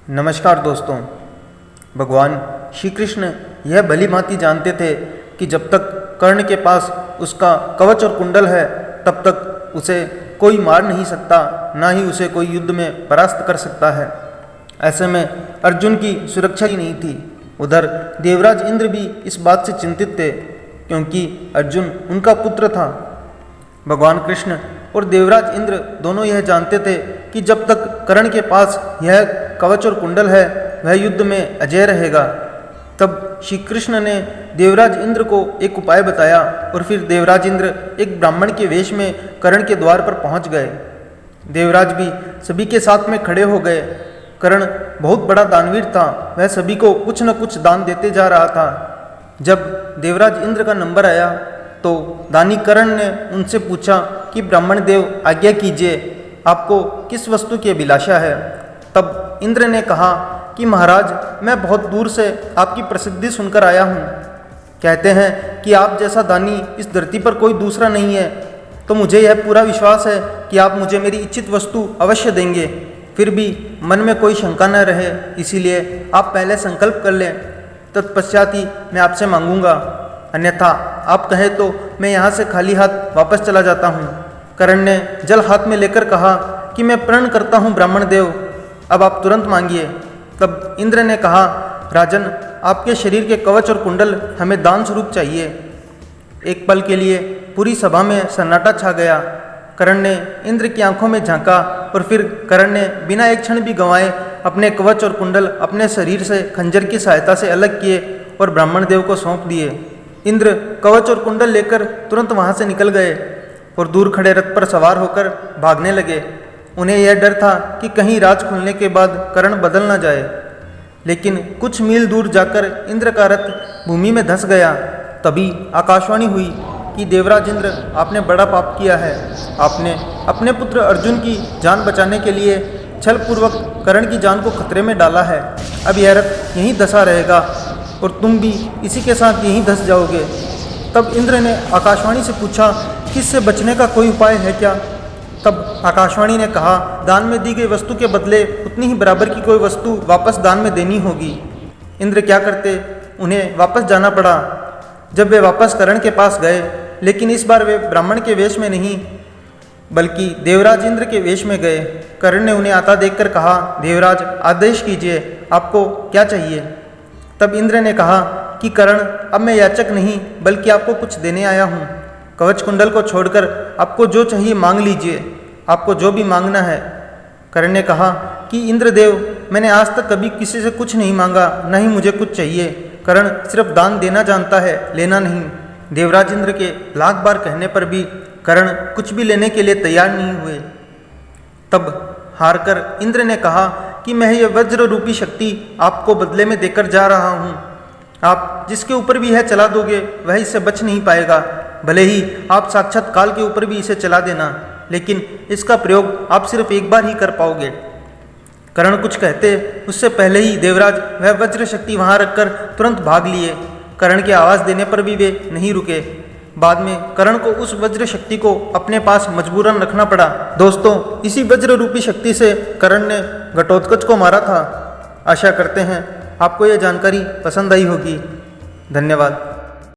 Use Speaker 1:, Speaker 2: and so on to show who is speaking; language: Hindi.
Speaker 1: नमस्कार दोस्तों। भगवान श्री कृष्ण यह भली भांति जानते थे कि जब तक कर्ण के पास उसका कवच और कुंडल है तब तक उसे कोई मार नहीं सकता, ना ही उसे कोई युद्ध में परास्त कर सकता है। ऐसे में अर्जुन की सुरक्षा ही नहीं थी। उधर देवराज इंद्र भी इस बात से चिंतित थे क्योंकि अर्जुन उनका पुत्र था। भगवान कृष्ण और देवराज इंद्र दोनों यह जानते थे कि जब तक कर्ण के पास यह कवच और कुंडल है वह युद्ध में अजय रहेगा। तब श्री कृष्ण ने देवराज इंद्र को एक उपाय बताया और फिर देवराज इंद्र एक ब्राह्मण के वेश में कर्ण के द्वार पर पहुंच गए। देवराज भी सभी के साथ में खड़े हो गए। कर्ण बहुत बड़ा दानवीर था, वह सभी को कुछ न कुछ दान देते जा रहा था। जब देवराज इंद्र का नंबर आया तो दानी कर्ण ने उनसे पूछा कि ब्राह्मण देव आज्ञा कीजिए, आपको किस वस्तु की अभिलाषा है। तब इंद्र ने कहा कि महाराज, मैं बहुत दूर से आपकी प्रसिद्धि सुनकर आया हूँ। कहते हैं कि आप जैसा दानी इस धरती पर कोई दूसरा नहीं है, तो मुझे यह पूरा विश्वास है कि आप मुझे मेरी इच्छित वस्तु अवश्य देंगे। फिर भी मन में कोई शंका न रहे, इसीलिए आप पहले संकल्प कर लें, तत्पश्चात ही मैं आपसे मांगूंगा। अन्यथा आप कहें तो मैं यहाँ से खाली हाथ वापस चला जाता हूँ। कर्ण ने जल हाथ में लेकर कहा कि मैं प्रण करता हूँ ब्राह्मण देव, अब आप तुरंत मांगिए। तब इंद्र ने कहा, राजन, आपके शरीर के कवच और कुंडल हमें दान स्वरूप चाहिए। एक पल के लिए पूरी सभा में सन्नाटा छा गया। कर्ण ने इंद्र की आंखों में झांका और फिर कर्ण ने बिना एक क्षण भी गंवाए अपने कवच और कुंडल अपने शरीर से खंजर की सहायता से अलग किए और ब्राह्मण देव को सौंप दिए। इंद्र कवच और कुंडल लेकर तुरंत वहां से निकल गए और दूर खड़े रथ पर सवार होकर भागने लगे। उन्हें यह डर था कि कहीं राज खुलने के बाद कर्ण बदल न जाए। लेकिन कुछ मील दूर जाकर इंद्र का रथ भूमि में धंस गया। तभी आकाशवाणी हुई कि देवराज इंद्र, आपने बड़ा पाप किया है। आपने अपने पुत्र अर्जुन की जान बचाने के लिए छलपूर्वक कर्ण की जान को खतरे में डाला है। अब यह रथ यहीं धंसा रहेगा और तुम भी इसी के साथ यहीं धंस जाओगे। तब इंद्र ने आकाशवाणी से पूछा कि इससे बचने का कोई उपाय है क्या। तब आकाशवाणी ने कहा, दान में दी गई वस्तु के बदले उतनी ही बराबर की कोई वस्तु वापस दान में देनी होगी। इंद्र क्या करते, उन्हें वापस जाना पड़ा। जब वे वापस कर्ण के पास गए, लेकिन इस बार वे ब्राह्मण के वेश में नहीं बल्कि देवराज इंद्र के वेश में गए। कर्ण ने उन्हें आता देखकर कहा, देवराज, आदेश कीजिए, आपको क्या चाहिए। तब इंद्र ने कहा कि कर्ण, अब मैं याचक नहीं बल्कि आपको कुछ देने आया हूँ। कवच कुंडल को छोड़कर आपको जो चाहिए मांग लीजिए, आपको जो भी मांगना है। कर्ण ने कहा कि इंद्रदेव, मैंने आज तक कभी किसी से कुछ नहीं मांगा, न ही मुझे कुछ चाहिए। कर्ण सिर्फ दान देना जानता है, लेना नहीं। देवराज इंद्र के लाख बार कहने पर भी कर्ण कुछ भी लेने के लिए तैयार नहीं हुए। तब हारकर इंद्र ने कहा कि मैं ये वज्र रूपी शक्ति आपको बदले में देकर जा रहा हूँ। आप जिसके ऊपर भी यह चला दोगे वह इससे बच नहीं पाएगा। भले ही आप साक्षात काल के ऊपर भी इसे चला देना, लेकिन इसका प्रयोग आप सिर्फ एक बार ही कर पाओगे। कर्ण कुछ कहते उससे पहले ही देवराज वह वज्र शक्ति वहां रखकर तुरंत भाग लिए। कर्ण के आवाज देने पर भी वे नहीं रुके। बाद में कर्ण को उस वज्र शक्ति को अपने पास मजबूरन रखना पड़ा। दोस्तों, इसी वज्र रूपी शक्ति से कर्ण ने घटोत्कच को मारा था। आशा करते हैं आपको यह जानकारी पसंद आई होगी। धन्यवाद।